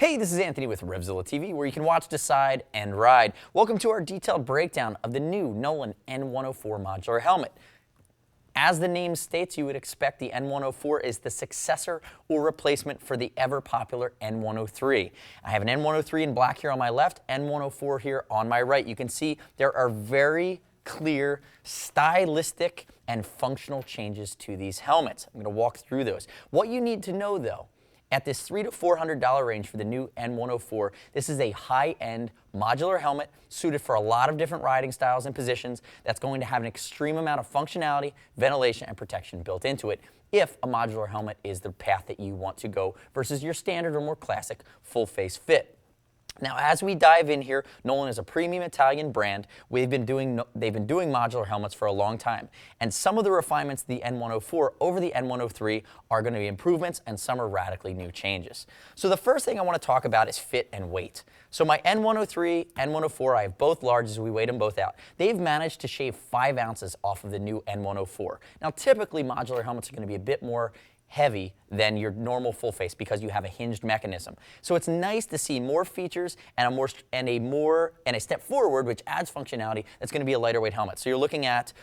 Hey, this is Anthony with RevZilla TV, where you can watch, decide, and ride. Welcome to our detailed breakdown of the new Nolan N104 modular helmet. As the name states, you would expect the N104 is the successor or replacement for the ever-popular N103. I have an N103 in black here on my left, N104 here on my right. You can see there are very clear, stylistic, and functional changes to these helmets. I'm going to walk through those. What you need to know, though, at this $300 to $400 range for the new N104, this is a high-end modular helmet suited for a lot of different riding styles and positions that's going to have an extreme amount of functionality, ventilation, and protection built into it if a modular helmet is the path that you want to go versus your standard or more classic full-face fit. Now, as we dive in here, Nolan is a premium Italian brand. They've been doing modular helmets for a long time. And some of the refinements of the N104 over the N103 are going to be improvements, and some are radically new changes. So the first thing I want to talk about is fit and weight. So my N103, N104, I have both large as we weighed them both out. They've managed to shave 5 ounces off of the new N104. Now, typically, modular helmets are going to be a bit more heavy than your normal full face because you have a hinged mechanism. So it's nice to see more features and a step forward, which adds functionality. That's going to be a lighter weight helmet. So you're looking at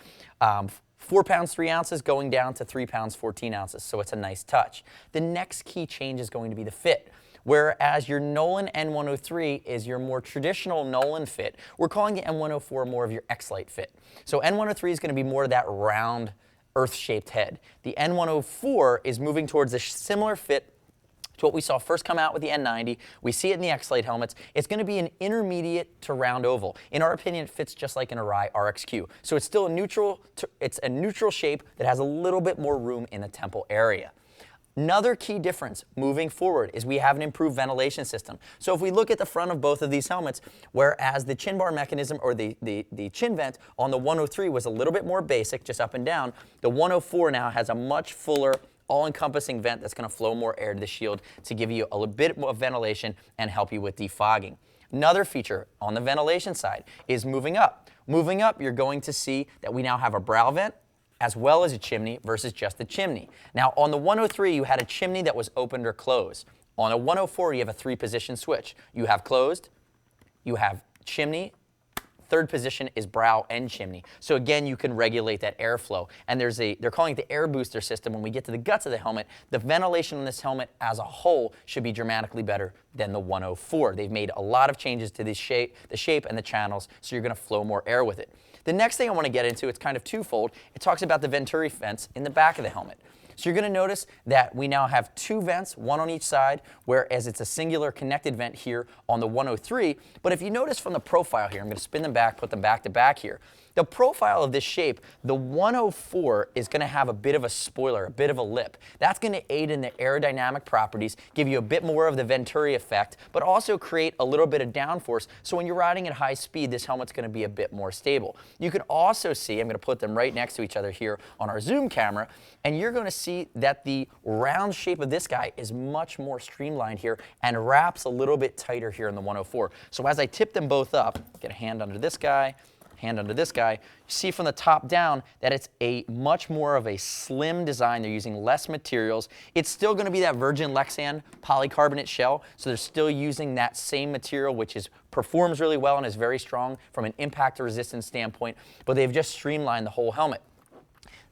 4 pounds 3 ounces going down to 3 pounds 14 ounces. So it's a nice touch. The next key change is going to be the fit. Whereas your Nolan N103 is your more traditional Nolan fit, we're calling the N104 more of your X-Lite fit. So N103 is going to be more of that round, Earth-shaped head. The N104 is moving towards a similar fit to what we saw first come out with the N90. We see it in the X-Lite helmets. It's going to be an intermediate to round oval. In our opinion, it fits just like an Arai RXQ. So it's still a neutral shape that has a little bit more room in the temple area. Another key difference moving forward is we have an improved ventilation system. So if we look at the front of both of these helmets, whereas the chin bar mechanism or the chin vent on the 103 was a little bit more basic, just up and down, the 104 now has a much fuller, all-encompassing vent that's going to flow more air to the shield to give you a little bit more ventilation and help you with defogging. Another feature on the ventilation side is moving up. Moving up, you're going to see that we now have a brow vent as well as a chimney versus just a chimney. Now, on the 103, you had a chimney that was opened or closed. On a 104, you have a 3-position switch. You have closed, you have chimney, third position is brow and chimney. So again, you can regulate that airflow. And they're calling it the Airbooster system. When we get to the guts of the helmet, the ventilation on this helmet as a whole should be dramatically better than the 104. They've made a lot of changes to the shape and the channels, so you're going to flow more air with it. The next thing I want to get into, it's kind of twofold. It talks about the Venturi vents in the back of the helmet. So you're going to notice that we now have 2 vents, one on each side, whereas it's a singular connected vent here on the 103. But if you notice from the profile here, I'm going to spin them back, put them back to back here. The profile of this shape, the 104 is going to have a bit of a spoiler, a bit of a lip. That's going to aid in the aerodynamic properties, give you a bit more of the Venturi effect, but also create a little bit of downforce. So when you're riding at high speed, this helmet's going to be a bit more stable. You can also see, I'm going to put them right next to each other here on our zoom camera, and you're going to see that the round shape of this guy is much more streamlined here and wraps a little bit tighter here in the 104. So as I tip them both up, get a hand under this guy, hand under this guy, you see from the top down that it's a much more of a slim design. They're using less materials. It's still going to be that virgin Lexan polycarbonate shell, so they're still using that same material, which performs really well and is very strong from an impact resistance standpoint, but they've just streamlined the whole helmet.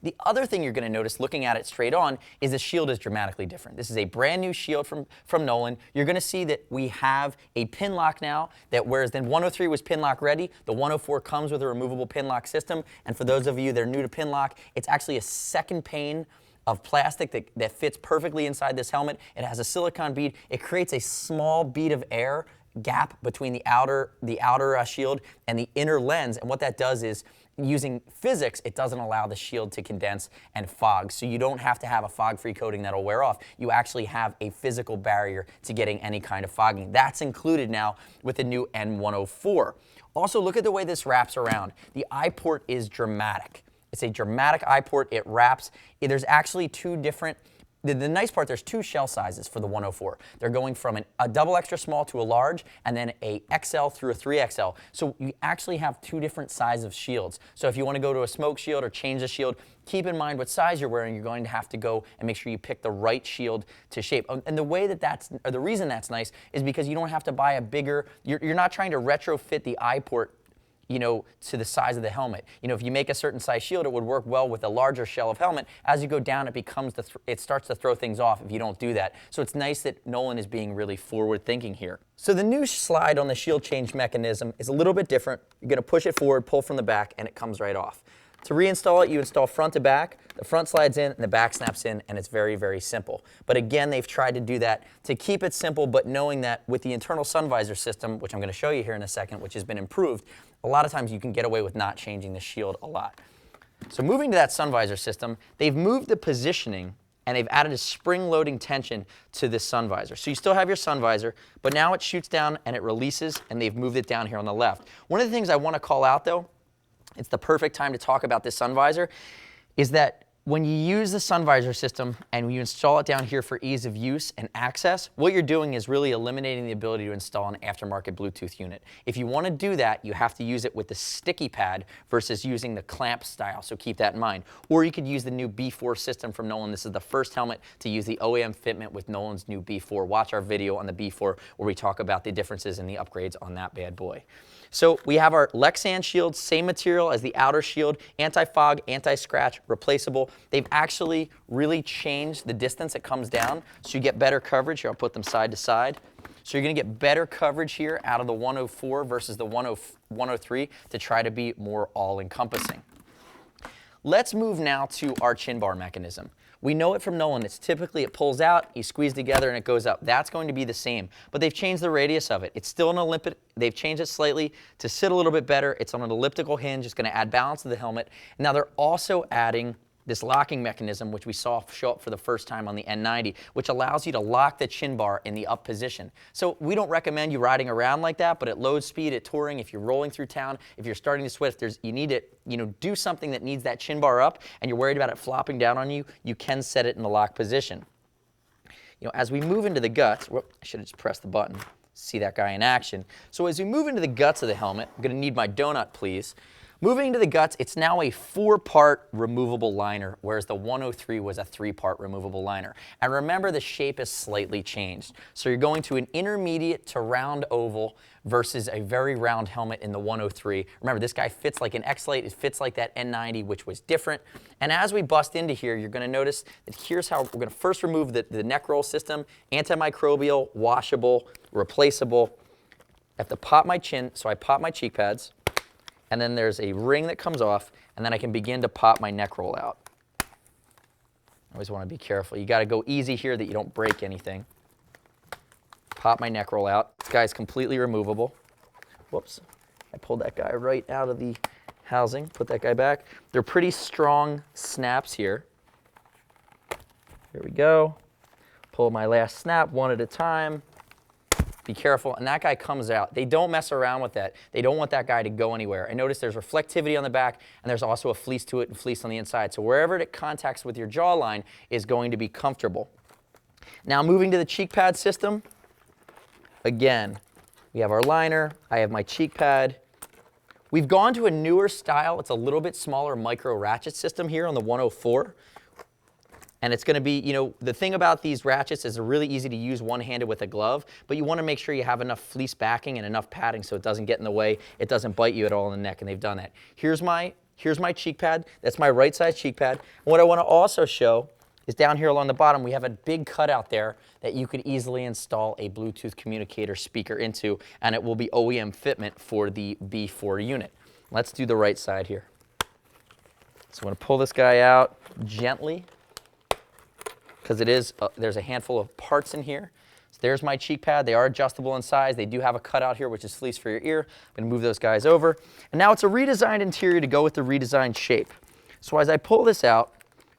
The other thing you're going to notice looking at it straight on is the shield is dramatically different. This is a brand new shield from Nolan. You're going to see that we have a Pinlock now, that whereas the 103 was Pinlock ready, the 104 comes with a removable Pinlock system. And for those of you that are new to Pinlock, it's actually a second pane of plastic that fits perfectly inside this helmet. It has a silicone bead. It creates a small bead of air gap between the outer shield and the inner lens. And what that does is, using physics, it doesn't allow the shield to condense and fog. So you don't have to have a fog-free coating that'll wear off. You actually have a physical barrier to getting any kind of fogging. That's included now with the new N104. Also, look at the way this wraps around. The eye port is dramatic. It's a dramatic eye port. It wraps. There's actually 2 different the nice part, there's two shell sizes for the 104. They're going from a double extra small to a large, and then a XL through a 3XL. So you actually have two different sizes of shields. So if you want to go to a smoke shield or change the shield, keep in mind what size you're wearing. You're going to have to go and make sure you pick the right shield to shape. And the way the reason that's nice is because you don't have to buy a bigger, you're not trying to retrofit the eye port, you know, to the size of the helmet. You know, if you make a certain size shield, it would work well with a larger shell of helmet. As you go down, it starts to throw things off if you don't do that. So it's nice that Nolan is being really forward thinking here. So the new slide on the shield change mechanism is a little bit different. You're going to push it forward, pull from the back, and it comes right off. To reinstall it, you install front to back. The front slides in and the back snaps in, and it's very, very simple. But again, they've tried to do that to keep it simple, but knowing that with the internal sun visor system, which I'm going to show you here in a second, which has been improved, a lot of times you can get away with not changing the shield a lot. So moving to that sun visor system, they've moved the positioning and they've added a spring-loading tension to this sun visor. So you still have your sun visor, but now it shoots down and it releases, and they've moved it down here on the left. One of the things I want to call out, though, it's the perfect time to talk about this sun visor, is that when you use the sun visor system and you install it down here for ease of use and access, what you're doing is really eliminating the ability to install an aftermarket Bluetooth unit. If you want to do that, you have to use it with the sticky pad versus using the clamp style, so keep that in mind. Or you could use the new B4 system from Nolan. This is the first helmet to use the OEM fitment with Nolan's new B4. Watch our video on the B4 where we talk about the differences and the upgrades on that bad boy. So we have our Lexan shield, same material as the outer shield, anti-fog, anti-scratch, replaceable. They've actually really changed the distance it comes down, so you get better coverage. Here, I'll put them side to side. So you're going to get better coverage here out of the 104 versus the 103 to try to be more all-encompassing. Let's move now to our chin bar mechanism. We know it from Nolan. It's typically, it pulls out, you squeeze together, and it goes up. That's going to be the same, but they've changed the radius of it. It's still an elliptic. They've changed it slightly to sit a little bit better. It's on an elliptical hinge. It's going to add balance to the helmet. Now they're also adding this locking mechanism, which we saw show up for the first time on the N90, which allows you to lock the chin bar in the up position. So we don't recommend you riding around like that, but at load speed, at touring, if you're rolling through town, if you're starting to sweat, if you need to do something that needs that chin bar up and you're worried about it flopping down on you, you can set it in the lock position. As we move into the guts, I should have just pressed the button, see that guy in action. So as we move into the guts of the helmet, I'm going to need my donut, please. Moving into the guts, it's now a 4-part removable liner, whereas the 103 was a 3-part removable liner. And remember, the shape is slightly changed. So you're going to an intermediate to round oval versus a very round helmet in the 103. Remember, this guy fits like an X-Lite. It fits like that N90, which was different. And as we bust into here, you're going to notice that here's how we're going to first remove the neck roll system, antimicrobial, washable, replaceable. I have to pop my chin, so I pop my cheek pads. And then there's a ring that comes off, and then I can begin to pop my neck roll out. Always want to be careful. You got to go easy here that you don't break anything. Pop my neck roll out. This guy's completely removable. Whoops. I pulled that guy right out of the housing. Put that guy back. They're pretty strong snaps here. Here we go. Pull my last snap one at a time. Be careful, and that guy comes out. They don't mess around with that. They don't want that guy to go anywhere. And notice there's reflectivity on the back, and there's also a fleece to it and fleece on the inside. So wherever it contacts with your jawline is going to be comfortable. Now moving to the cheek pad system, again, we have our liner. I have my cheek pad. We've gone to a newer style. It's a little bit smaller micro ratchet system here on the 104. And it's going to be, the thing about these ratchets is they're really easy to use one-handed with a glove, but you want to make sure you have enough fleece backing and enough padding so it doesn't get in the way, it doesn't bite you at all in the neck, and they've done that. Here's my cheek pad. That's my right side cheek pad. And what I want to also show is down here along the bottom, we have a big cutout there that you could easily install a Bluetooth communicator speaker into, and it will be OEM fitment for the B4 unit. Let's do the right side here. So I'm going to pull this guy out gently, because there's a handful of parts in here. So there's my cheek pad. They are adjustable in size. They do have a cutout here, which is fleece for your ear. I'm going to move those guys over. And now it's a redesigned interior to go with the redesigned shape. So as I pull this out,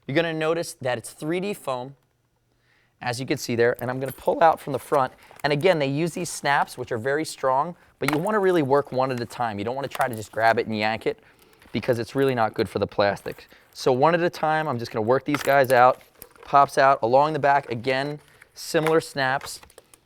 you're going to notice that it's 3D foam, as you can see there. And I'm going to pull out from the front. And again, they use these snaps, which are very strong, but you want to really work one at a time. You don't want to try to just grab it and yank it, because it's really not good for the plastic. So one at a time, I'm just going to work these guys out. pops out along the back. Again, similar snaps.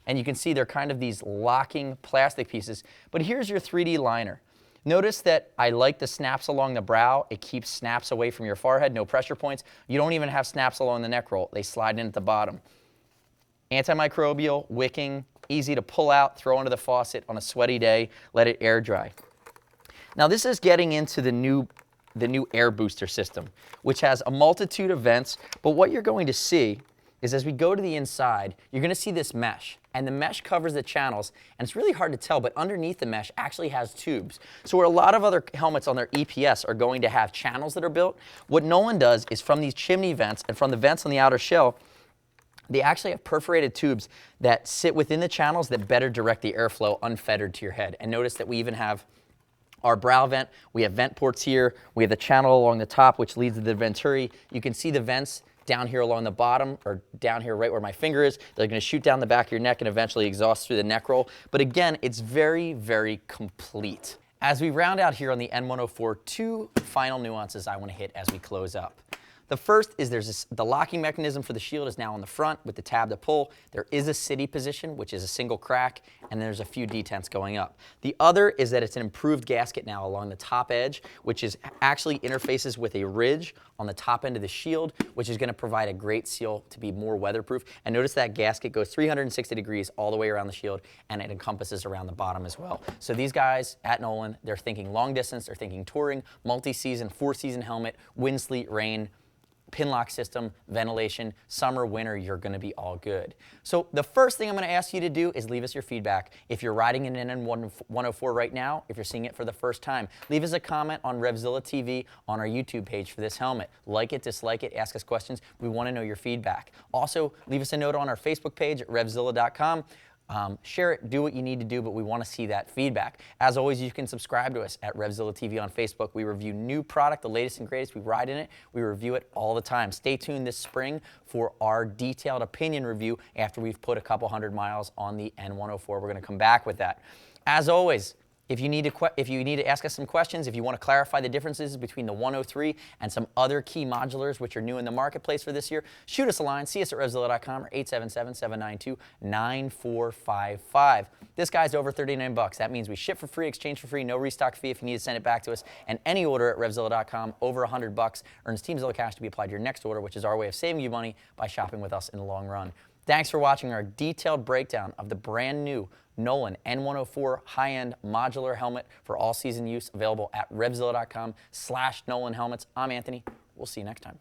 And you can see they're kind of these locking plastic pieces. But here's your 3D liner. Notice that I like the snaps along the brow. It keeps snaps away from your forehead, no pressure points. You don't even have snaps along the neck roll. They slide in at the bottom. Antimicrobial, wicking, easy to pull out, throw into the faucet on a sweaty day, let it air dry. Now this is getting into the new Airbooster system, which has a multitude of vents, but what you're going to see is as we go to the inside, you're going to see this mesh. And the mesh covers the channels, and it's really hard to tell, but underneath the mesh actually has tubes. So where a lot of other helmets on their EPS are going to have channels that are built, what Nolan does is from these chimney vents and from the vents on the outer shell, they actually have perforated tubes that sit within the channels that better direct the airflow unfettered to your head. And notice that we even have our brow vent, we have vent ports here, we have the channel along the top which leads to the venturi. You can see the vents down here along the bottom, or down here right where my finger is. They're going to shoot down the back of your neck and eventually exhaust through the neck roll. But again, it's very, very complete. As we round out here on the N104, two final nuances I want to hit as we close up. The first is the locking mechanism for the shield is now on the front with the tab to pull. There is a city position, which is a single crack, and there's a few detents going up. The other is that it's an improved gasket now along the top edge, which is actually interfaces with a ridge on the top end of the shield, which is going to provide a great seal to be more weatherproof. And notice that gasket goes 360 degrees all the way around the shield, and it encompasses around the bottom as well. So these guys at Nolan, they're thinking long distance, they're thinking touring, multi-season, 4-season helmet, wind, sleet, rain, Pinlock system, ventilation, summer, winter, you're going to be all good. So the first thing I'm going to ask you to do is leave us your feedback. If you're riding an N104 right now, if you're seeing it for the first time, leave us a comment on RevZilla TV on our YouTube page for this helmet. Like it, dislike it, ask us questions. We want to know your feedback. Also, leave us a note on our Facebook page at RevZilla.com. Share it, do what you need to do, but we want to see that feedback. As always, you can subscribe to us at RevZilla TV on Facebook. We review new product, the latest and greatest. We ride in it. We review it all the time. Stay tuned this spring for our detailed opinion review after we've put a couple hundred miles on the N104. We're going to come back with that. As always, if you need to ask us some questions, if you want to clarify the differences between the 103 and some other key modulars which are new in the marketplace for this year, shoot us a line. See us at RevZilla.com or 877-792-9455. This guy's over 39 bucks. That means we ship for free, exchange for free, no restock fee if you need to send it back to us. And any order at RevZilla.com over 100 bucks earns Team Zilla cash to be applied to your next order, which is our way of saving you money by shopping with us in the long run. Thanks for watching our detailed breakdown of the brand new Nolan N104 high-end modular helmet for all-season use, available at RevZilla.com/Nolan Helmets. I'm Anthony. We'll see you next time.